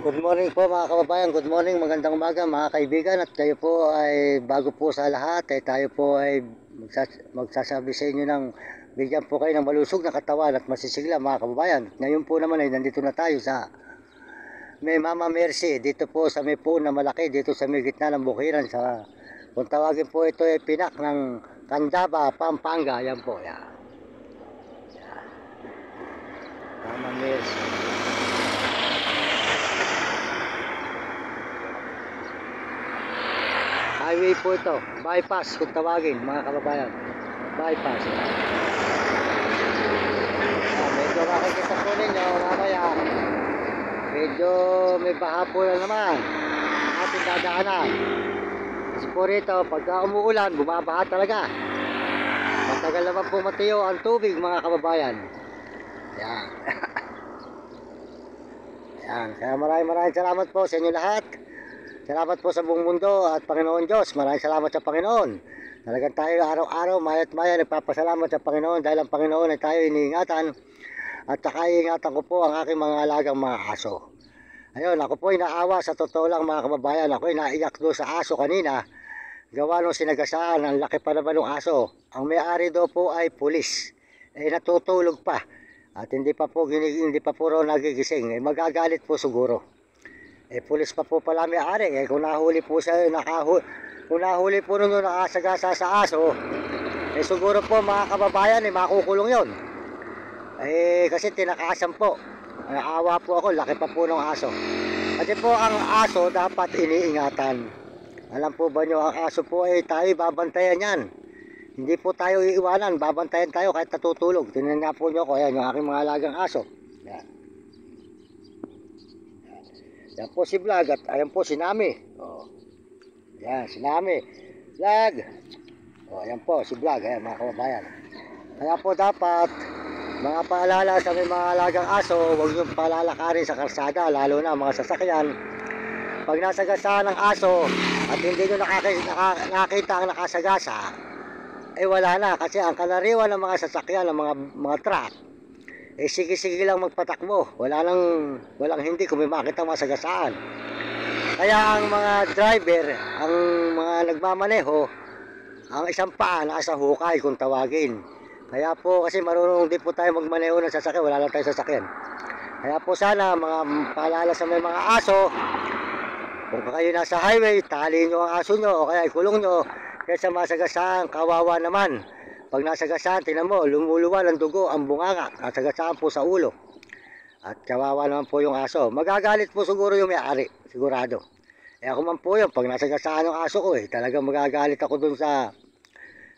Good morning po mga kababayan, good morning, magandang umaga mga kaibigan. At kayo po ay bago po sa lahat ay tayo po ay magsasabi sa inyo ng bigyan po kayo ng malusog na katawan at masisigla mga kababayan. Ngayon po naman ay nandito na tayo sa may Mama Mercy, dito po sa may puno na malaki, dito sa may gitna ng bukiran, sa kung tawagin po ito ay pinak ng Candaba, Pampanga. Yan po, yan. Mama Mercy. Highway po ito, bypass kung tawagin mga kababayan, bypass. Medyo makikita po ninyo mamaya, medyo may baha po na naman ating dadaanan. Kasi po rito, pagka umuulan, bumabaha talaga. Matagal naman po matiyo ang tubig mga kababayan. Yan. Yan. Kaya maraming salamat po sa inyo lahat. Salamat po sa buong mundo at Panginoon Diyos. Maraming salamat sa Panginoon. Talagang tayo araw-araw, maya't maya, nagpapasalamat sa Panginoon dahil ang Panginoon ay tayo iniingatan. At saka iingatan ko po ang aking mga alagang mga aso. Ayun, ako po ay naawa sa totoo lang mga kababayan. Ako ay naiyak doon sa aso kanina. Gawa nung sinagasaan, ang laki pa naman ng aso. Ang may-ari daw po ay pulis. Natutulog pa. At hindi pa po raw nagigising. Magagalit po siguro. Pulis pa po pala may-ari. Kung nahuli po siya, kung nahuli po nung nakasagasa sa aso, siguro po mga kababayan, makukulong yon. Kasi tinakasan po. Naawa po ako, laki pa po ng aso. Kasi po ang aso dapat iniingatan. Alam po ba nyo, ang aso po ay tayo babantayan yan. Hindi po tayo iiwanan, babantayan tayo kahit natutulog. Tingnan nga po nyo ko, ayan yung aking mga alagang aso. Yan. Yan po si Vlog at ayan po si Nami. Yan, si Nami. Vlog. Ayan po si Vlog, ayan mga kababayan. Kaya po dapat, mga paalala sa may mga alagang aso, huwag nyo palalakarin sa kalsada, lalo na mga sasakyan. Pag nasagasaan ng aso at hindi nyo nakakita ang nakasagasa, wala na. Kasi ang kanariwan ng mga sasakyan, ng mga truck, sige lang magpatakbo. Walang hindi kung may makita masagasaan. Kaya ang mga driver, ang mga nagmamaneho, ang isang paa nasa hukay kung tawagin. Kaya po kasi marunong din po tayo magmaneho ng sasakyan, wala lang tayo sasakyan. Kaya po sana mga paalala sa may mga aso, kung kayo nasa highway, tali nyo ang aso nyo o kaya ikulong nyo kaysa masagasaan, kawawa naman. Pag nasagasaan, tinan mo, lumuluwa ng dugo ang bunganga, nasagasaan po sa ulo. At kawawa naman po yung aso. Magagalit po siguro yung may-ari, sigurado. Ako man po yun, pag nasagasaan yung aso ko, talagang magagalit ako dun sa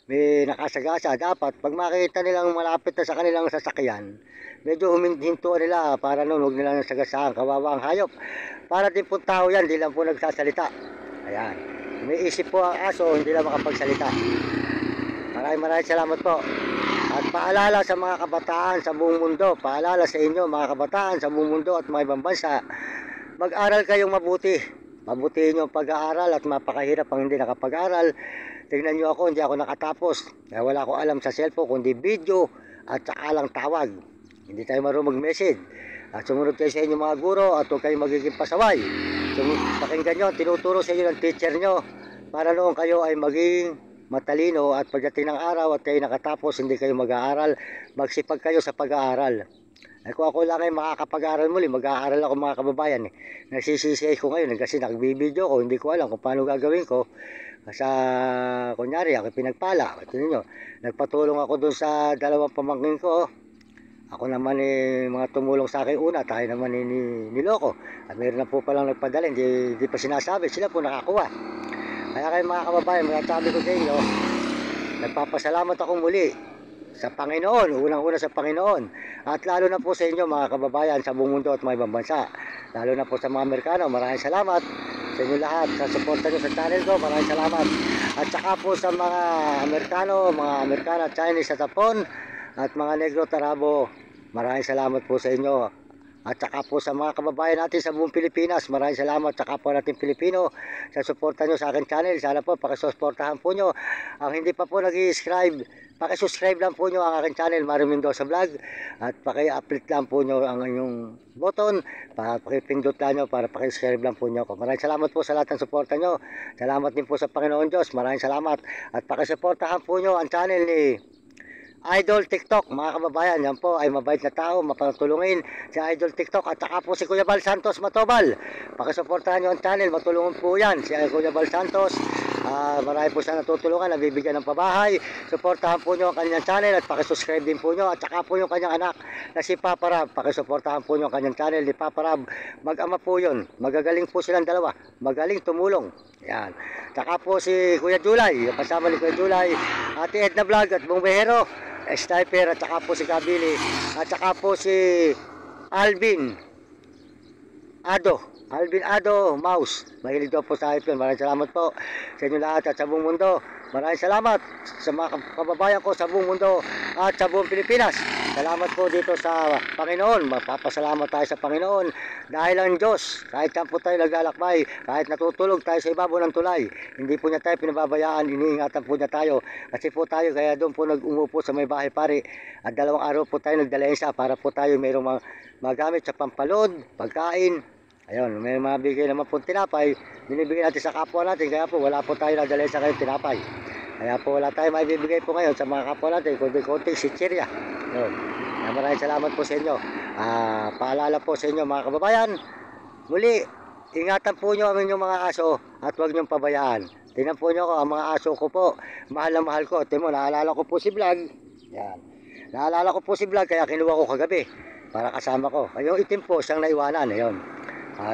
may nakasagasa. Dapat, pag makita nilang malapit na sa kanilang sasakyan, medyo humintuan nila para huwag nila nasagasaan. Kawawa ang hayop. Para din po tao yan, hindi lang po nagsasalita. Ayan. May isip po ang aso, hindi lang makapagsalita. Maraming salamat po. At paalala sa mga kabataan sa buong mundo, paalala sa inyo mga kabataan sa buong mundo at mga ibang bansa, mag-aral kayong mabuti. Mabutihin nyo ang pag-aaral at mapakahirap ang hindi nakapag-aral. Tingnan nyo ako, hindi ako nakatapos. Wala ko alam sa cellphone, kundi video at saka lang tawag. Hindi tayo marunong mag-message. At sumunod kayo sa inyo mga guro at huwag kayong magiging pasaway. Pakinggan nyo, tinuturo sa inyo ng teacher nyo para noon kayo ay maging matalino at pagdating ng araw at kayo nakatapos, hindi kayo mag-aaral, magsipag kayo sa pag-aaral. Kung ako lang ay makakapag-aaral muli, mag-aaral ako mga kababayan. Nagsisisi ko ngayon kasi nagbibideo ko, hindi ko alam kung paano gagawin ko. Kunyari, ako pinagpala. Ito ninyo, nagpatulong ako dun sa dalawang pamangkin ko. Ako naman mga tumulong sa akin una, tayo naman niloko. At meron na po palang nagpadala, hindi pa sinasabi, sila po nakakuha. Kaya kayo mga kababayan, magsasabi ko sa inyo, nagpapasalamat akong muli sa Panginoon, unang-una sa Panginoon. At lalo na po sa inyo mga kababayan sa buong mundo at mga ibang bansa. Lalo na po sa mga Amerikano, maraming salamat sa inyo lahat. Sa suporta nyo sa channel ko, maraming salamat. At saka po sa mga Amerikano, mga Amerikana, Chinese at Japon, at mga Negro, Tarabo, maraming salamat po sa inyo. at saka po sa mga kababayan natin sa buong Pilipinas. Maraming salamat sa kapwa natin Pilipino sa suporta nyo sa akin channel. Sana po pakisuportahan po nyo. Ang hindi pa po nag-i-subscribe, pakisubscribe lang po nyo ang aking channel, Mario Mendoza Vlog, at paki-upload lang po nyo ang inyong button, pakipindot lang nyo para pakisubscribe lang po nyo ako. Maraming salamat po sa lahat ng suporta nyo. Salamat din po sa Panginoon Diyos. Maraming salamat at pakisuportahan po nyo ang channel ni Idol TikTok, mga kababayan. Yan po ay mabait na tao, mapatulungin si Idol TikTok, at saka po si Kuya Bal Santos Matobal. Pakisuportahan nyo ang channel, matulungan po yan si Kuya Bal Santos. Marami po siya natutulungan, nabibigyan ng pabahay. Suportahan po nyo ang kanyang channel at pakisubscribe din po nyo. At saka po yung kanyang anak na si Papa Rab, pakisuportahan po nyo ang kanyang channel ni Papa Rab. Mag-ama po yun, magagaling po silang dalawa, magaling tumulong. Yan. Saka po si Kuya Julay, yung kasama ni Kuya Julay, Ate Edna Vlog at Bumbehero, Sniper, at saka po si Kabili, at saka po si Alvin Ado Mouse. Mahilig daw po sa hype yun. Maraming salamat po sa inyo lahat at sa buong mundo. Maraming salamat sa mga kababayan ko sa buong mundo at sa buong Pilipinas. Salamat po dito sa Panginoon. Mapapasalamat tayo sa Panginoon dahil ang Diyos, kahit saan po tayo naglalakbay, kahit natutulog tayo sa ibabaw ng tulay, hindi po niya tayo pinababayaan, iniingatan po niya tayo. Kasi po tayo, kaya doon po nag-umupo sa may bahay pare, at 2 araw po tayo nagdalensa para po tayo mayroong magamit sa pampalod, pagkain. Ayun, may mabigay naman po tinapay, binibigay natin sa kapwa natin, kaya po wala po tayo nadalhin sa kayong tinapay. Kaya po wala tayo maibibigay po ngayon sa mga kapwa natin, kundi-kunti si Chiria. Ayun, maraming salamat po sa inyo. Paalala po sa inyo mga kababayan, muli, ingatan po nyo ang inyong mga aso at huwag nyong pabayaan. Tingnan po nyo ko, ang mga aso ko po, mahal na mahal ko. Tingnan mo, naalala ko po si Vlog. Yan. Naalala ko po si Vlog, kaya kinuha ko kagabi para kasama ko. Yung itim po, siyang naiwanan. Ayun.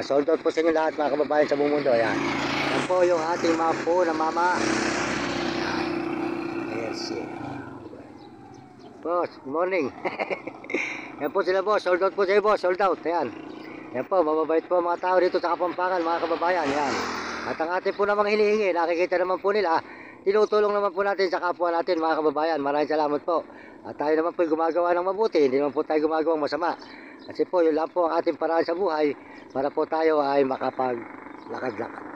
Sold out po sa inyo lahat mga kababayan sa buong mundo. Ayan. Yan po yung ating mga po na mama. Ayan. Merci. Boss, good morning. Yan po sila boss. Sold out po sa inyo boss. Sold out. Ayan. Yan po, mababait po mga tao dito sa Kapampangan mga kababayan. Ayan. At ang ating po namang hinihingi, nakikita naman po nila, tinutulong naman po natin sa kapwa natin mga kababayan. Maraming salamat po. At tayo naman po gumagawa ng mabuti. Hindi naman po tayo gumagawa masama. Kasi po, yun lang po ang ating paraan sa buhay para po tayo ay makapaglakad-lakad.